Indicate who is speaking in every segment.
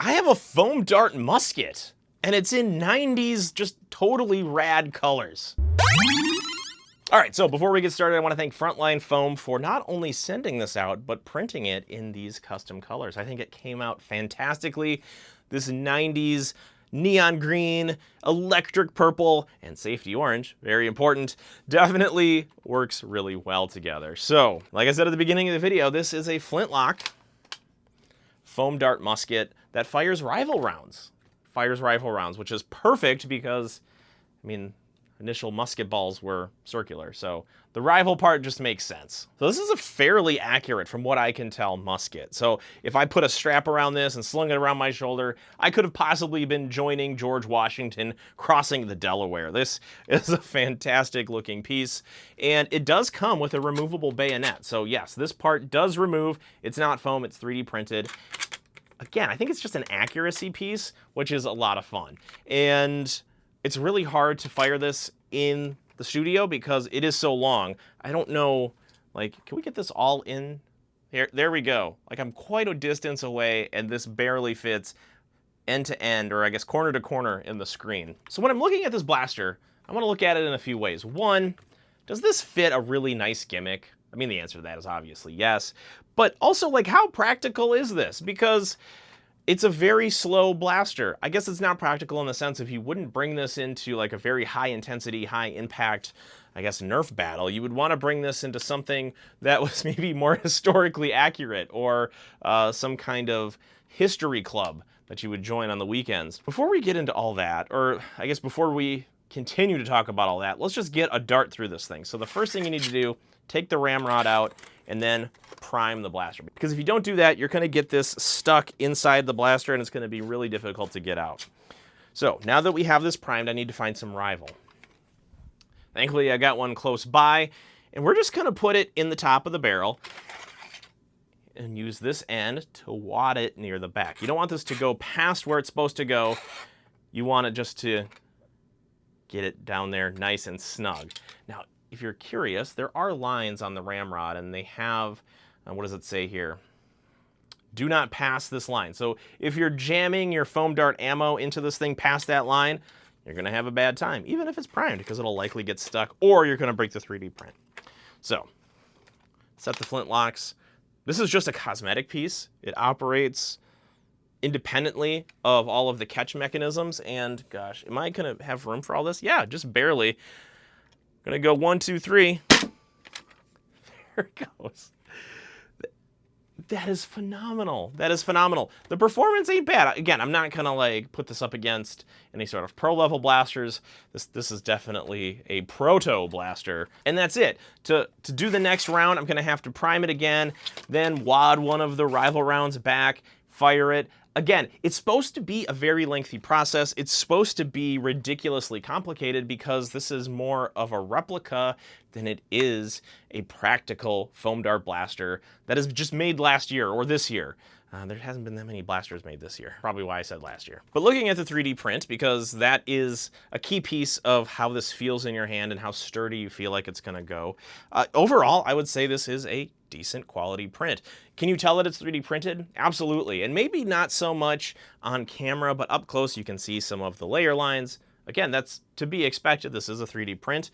Speaker 1: I have a foam dart musket, and it's in 90s, just totally rad colors. All right, so before we get started, I want to thank Frontline Foam for not only sending this out, but printing it in these custom colors. I think it came out fantastically. This 90s neon green, electric purple, and safety orange, very important, definitely works really well together. So, like I said at the beginning of the video, this is a flintlock foam dart musket that fires rival rounds. Which is perfect because, I mean, initial musket balls were circular, so the rival part just makes sense. So this is a fairly accurate, from what I can tell, musket. So if I put a strap around this and slung it around my shoulder, I could have possibly been joining George Washington crossing the Delaware. This is a fantastic looking piece, and it does come with a removable bayonet. So yes, this part does remove. It's not foam, it's 3D printed. Again, I think it's just an accuracy piece, which is a lot of fun. And it's really hard to fire this in the studio because it is so long. I don't know, like, can we get this all in? There we go. Like, I'm quite a distance away, and this barely fits end to end, or I guess corner to corner in the screen. So when I'm looking at this blaster, I want to look at it in a few ways. One, does this fit a really nice gimmick? I mean, the answer to that is obviously yes. But also, like, how practical is this? Because it's a very slow blaster. I guess it's not practical in the sense of you wouldn't bring this into like a very high intensity, high impact, I guess, Nerf battle. You would want to bring this into something that was maybe more historically accurate, or some kind of history club that you would join on the weekends. Before we get into all that, or I guess before we continue to talk about all that, let's just get a dart through this thing. So the first thing you need to do, take the ramrod out and then prime the blaster. Because if you don't do that, you're gonna get this stuck inside the blaster and it's gonna be really difficult to get out. So now that we have this primed, I need to find some rival. Thankfully, I got one close by, and we're just gonna put it in the top of the barrel and use this end to wad it near the back. You don't want this to go past where it's supposed to go. You want it just to get it down there nice and snug. Now, if you're curious, there are lines on the ramrod, and they have, what does it say here? Do not pass this line. So if you're jamming your foam dart ammo into this thing past that line, you're gonna have a bad time, even if it's primed, because it'll likely get stuck, or you're gonna break the 3D print. So, set the flintlocks. This is just a cosmetic piece. It operates independently of all of the catch mechanisms, and gosh, am I gonna have room for all this? Yeah, just barely. Gonna go 1, 2, 3. There it goes. That is phenomenal. That is phenomenal. The performance ain't bad. Again, I'm not gonna like put this up against any sort of pro level blasters. This is definitely a proto blaster. And that's it. To do the next round, I'm gonna have to prime it again, then wad one of the rival rounds back, fire it. Again, it's supposed to be a very lengthy process. It's supposed to be ridiculously complicated because this is more of a replica than it is a practical foam dart blaster that is just made last year or this year. There hasn't been that many blasters made this year. Probably why I said last year. But looking at the 3D print, because that is a key piece of how this feels in your hand and how sturdy you feel like it's gonna go. Overall, I would say this is a decent quality print. Can you tell that it's 3D printed? Absolutely. And maybe not so much on camera, but up close you can see some of the layer lines. Again, that's to be expected. This is a 3D print.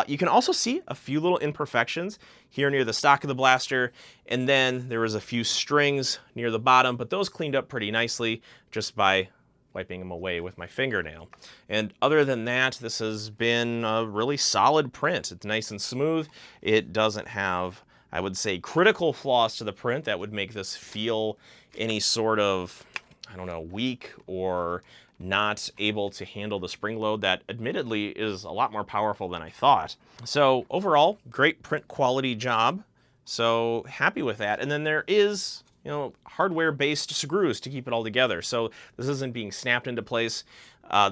Speaker 1: You can also see a few little imperfections here near the stock of the blaster, and then there was a few strings near the bottom, but those cleaned up pretty nicely just by wiping them away with my fingernail. And other than that, this has been a really solid print. It's nice and smooth. It doesn't have, I would say, critical flaws to the print that would make this feel any sort of, I don't know, weak or not able to handle the spring load that admittedly is a lot more powerful than I thought. So overall, great print quality job. So happy with that. And then there is, you know, hardware-based screws to keep it all together. So this isn't being snapped into place.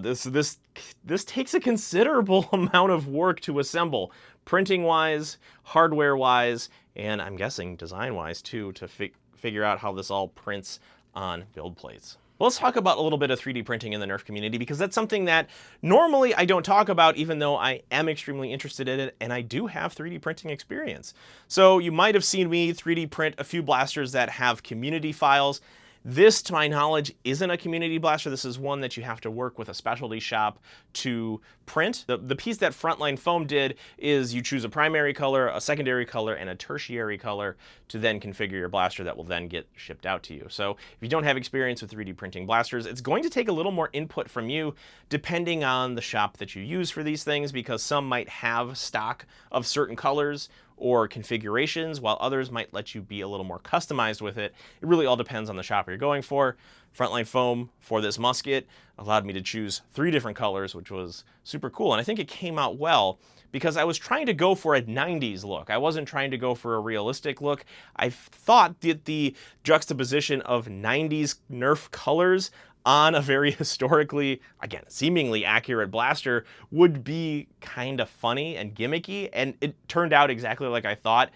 Speaker 1: This takes a considerable amount of work to assemble, printing-wise, hardware-wise, and I'm guessing design-wise too, to figure out how this all prints on build plates. Well, let's talk about a little bit of 3D printing in the Nerf community, because that's something that normally I don't talk about, even though I am extremely interested in it, and I do have 3D printing experience. So you might have seen me 3D print a few blasters that have community files. This, to my knowledge, isn't a community blaster. This is one that you have to work with a specialty shop to print. The piece that Frontline Foam did is you choose a primary color, a secondary color, and a tertiary color to then configure your blaster that will then get shipped out to you. So if you don't have experience with 3D printing blasters, it's going to take a little more input from you depending on the shop that you use for these things, because some might have stock of certain colors or configurations, while others might let you be a little more customized with it. It really all depends on the shop you're going for. Frontline Foam for this musket allowed me to choose 3 different colors, which was super cool. And I think it came out well because I was trying to go for a 90s look. I wasn't trying to go for a realistic look. I thought that the juxtaposition of 90s Nerf colors on a very historically, again, seemingly accurate blaster would be kind of funny and gimmicky, and it turned out exactly like I thought.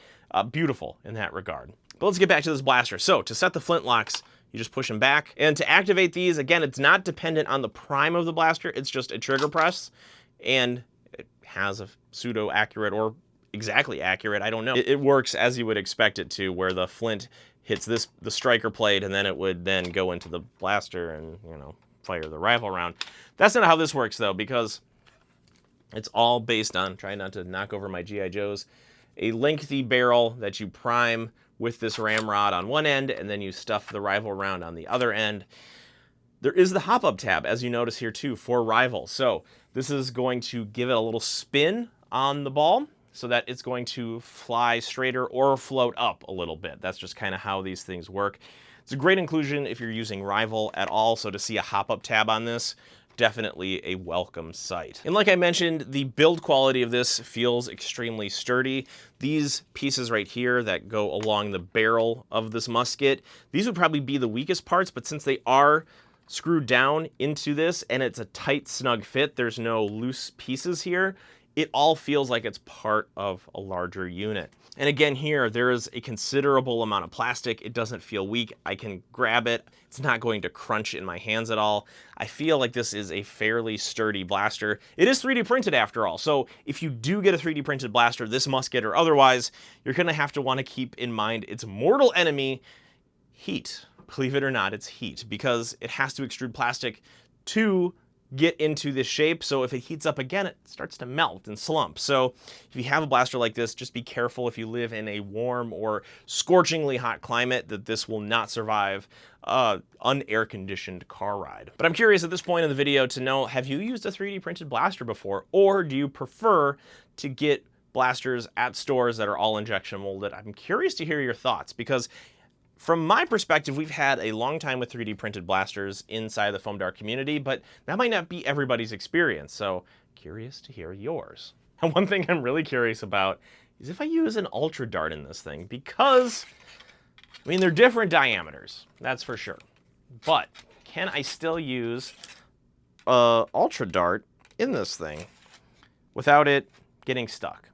Speaker 1: Beautiful in that regard. But let's get back to this blaster. So to set the flintlocks, you just push them back. And to activate these, again, it's not dependent on the prime of the blaster. It's just a trigger press, and it has a pseudo-accurate or exactly accurate, I don't know. It works as you would expect it to, where the flint hits the striker plate, and then it would then go into the blaster and, you know, fire the rifle round. That's not how this works, though, because it's all based on, try not to knock over my G.I. Joes, a lengthy barrel that you prime with this ramrod on one end, and then you stuff the rifle round on the other end. There is the hop-up tab, as you notice here, too, for Rival. So this is going to give it a little spin on the ball, so that it's going to fly straighter or float up a little bit. That's just kind of how these things work. It's a great inclusion if you're using Rival at all, so to see a hop-up tab on this, definitely a welcome sight. And like I mentioned, the build quality of this feels extremely sturdy. These pieces right here that go along the barrel of this musket, these would probably be the weakest parts, but since they are screwed down into this and it's a tight, snug fit, there's no loose pieces here, it all feels like it's part of a larger unit. And again here, there is a considerable amount of plastic. It doesn't feel weak. I can grab it. It's not going to crunch in my hands at all. I feel like this is a fairly sturdy blaster. It is 3D printed after all, so if you do get a 3D printed blaster, this musket or otherwise, you're gonna have to want to keep in mind its mortal enemy, heat. Believe it or not, it's heat, because it has to extrude plastic to get into this shape, so if it heats up again, it starts to melt and slump. So if you have a blaster like this, just be careful if you live in a warm or scorchingly hot climate that this will not survive unair conditioned car ride. But I'm curious at this point in the video to know, have you used a 3D printed blaster before, or do you prefer to get blasters at stores that are all injection molded? I'm curious to hear your thoughts, because from my perspective, we've had a long time with 3D printed blasters inside the foam dart community, but that might not be everybody's experience, so curious to hear yours. And one thing I'm really curious about is if I use an ultra dart in this thing, because, I mean, they're different diameters, that's for sure. But can I still use a ultra dart in this thing without it getting stuck?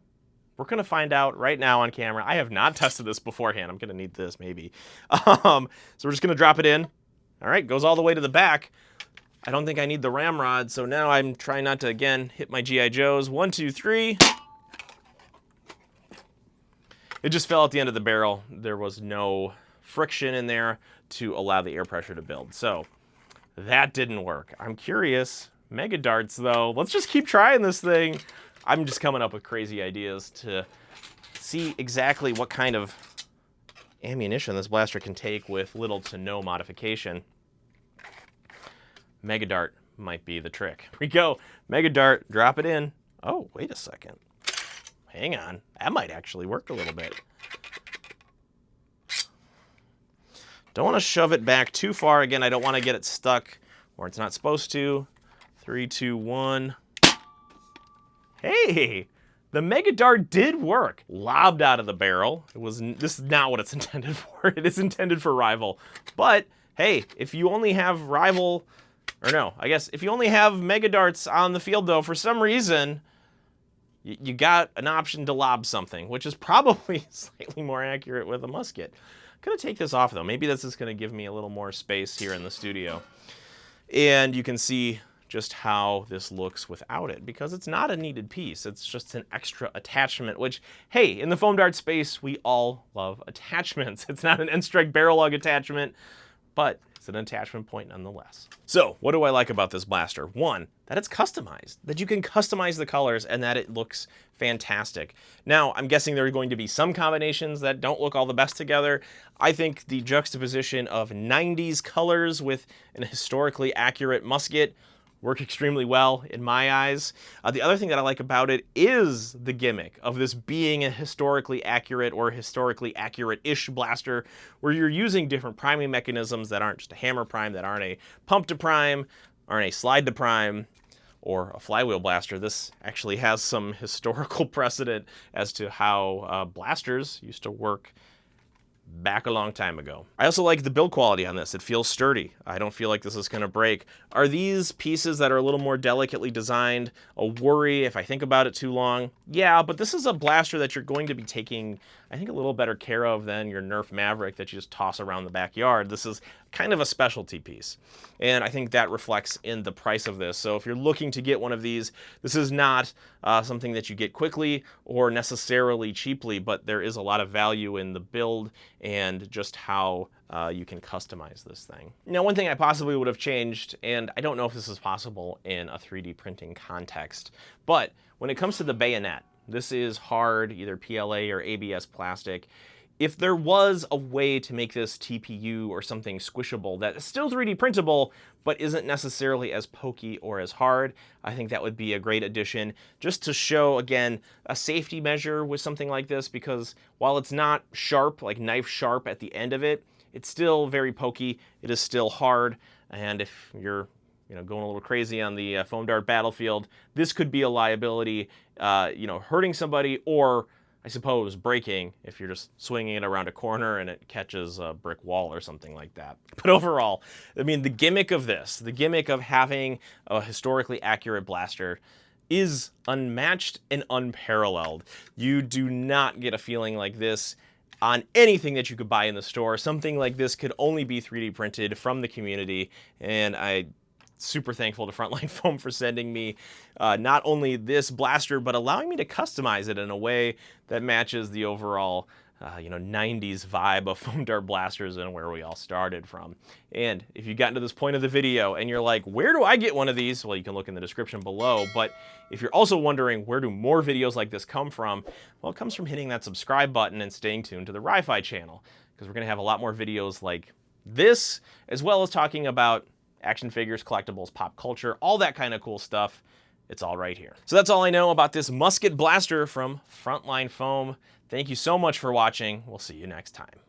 Speaker 1: We're gonna find out right now on camera. I have not tested this beforehand. I'm gonna need this maybe. So we're just gonna drop it in. All right, goes all the way to the back. I don't think I need the ramrod, so now I'm trying not to, again, hit my G.I. Joes. 1, 2, 3. It just fell at the end of the barrel. There was no friction in there to allow the air pressure to build. So that didn't work. I'm curious. Mega darts, though. Let's just keep trying this thing. I'm just coming up with crazy ideas to see exactly what kind of ammunition this blaster can take with little to no modification. Mega dart might be the trick. Here we go. Mega dart, drop it in. Oh, wait a second. Hang on. That might actually work a little bit. Don't want to shove it back too far. Again, I don't want to get it stuck where it's not supposed to. 3, 2, 1. Hey, the Mega Dart did work. Lobbed out of the barrel. This is not what it's intended for. It is intended for Rival. But hey, if you only have Rival, or no, I guess if you only have Mega Darts on the field though, for some reason, you got an option to lob something, which is probably slightly more accurate with a musket. I'm gonna take this off though. Maybe this is gonna give me a little more space here in the studio. And you can see just how this looks without it, because it's not a needed piece. It's just an extra attachment, which, hey, in the foam dart space, we all love attachments. It's not an N-Strike barrel lug attachment. but it's an attachment point nonetheless. So what do I like about this blaster? One, that it's customized, that you can customize the colors and that it looks fantastic. Now, I'm guessing there are going to be some combinations that don't look all the best together. I think the juxtaposition of 90s colors with an historically accurate musket work extremely well in my eyes. The other thing that I like about it is the gimmick of this being a historically accurate or historically accurate-ish blaster, where you're using different priming mechanisms that aren't just a hammer prime, that aren't a pump to prime, aren't a slide to prime, or a flywheel blaster. This actually has some historical precedent as to how blasters used to work back a long time ago. I also like the build quality on this. It feels sturdy. I don't feel like this is going to break. Are these pieces that are a little more delicately designed a worry if I think about it too long? Yeah, but this is a blaster that you're going to be taking, I think, a little better care of than your Nerf Maverick that you just toss around the backyard. This is kind of a specialty piece, and I think that reflects in the price of this. So if you're looking to get one of these, this is not something that you get quickly or necessarily cheaply, but there is a lot of value in the build and just how you can customize this thing. Now, one thing I possibly would have changed, and I don't know if this is possible in a 3D printing context, but when it comes to the bayonet, this is hard, either PLA or ABS plastic. If there was a way to make this TPU or something squishable that is still 3D printable, but isn't necessarily as pokey or as hard, I think that would be a great addition, just to show, again, a safety measure with something like this, because while it's not sharp, like knife sharp at the end of it, it's still very pokey, it is still hard, and if you're going a little crazy on the foam dart battlefield, this could be a liability, hurting somebody, or I suppose breaking if you're just swinging it around a corner and it catches a brick wall or something like that. But overall, I mean, the gimmick of this, the gimmick of having a historically accurate blaster is unmatched and unparalleled. You do not get a feeling like this on anything that you could buy in the store. Something like this could only be 3D printed from the community, and I'm super thankful to Frontline Foam for sending me not only this blaster, but allowing me to customize it in a way that matches the overall 90s vibe of foam dart blasters and where we all started from. And if you've gotten to this point of the video and you're like, where do I get one of these? Well, you can look in the description below. But if you're also wondering, where do more videos like this come from? Well, it comes from hitting that subscribe button and staying tuned to the Ri-Fi channel, because we're going to have a lot more videos like this, as well as talking about action figures, collectibles, pop culture, all that kind of cool stuff. It's all right here. So that's all I know about this musket blaster from Frontline Foam. Thank you so much for watching. We'll see you next time.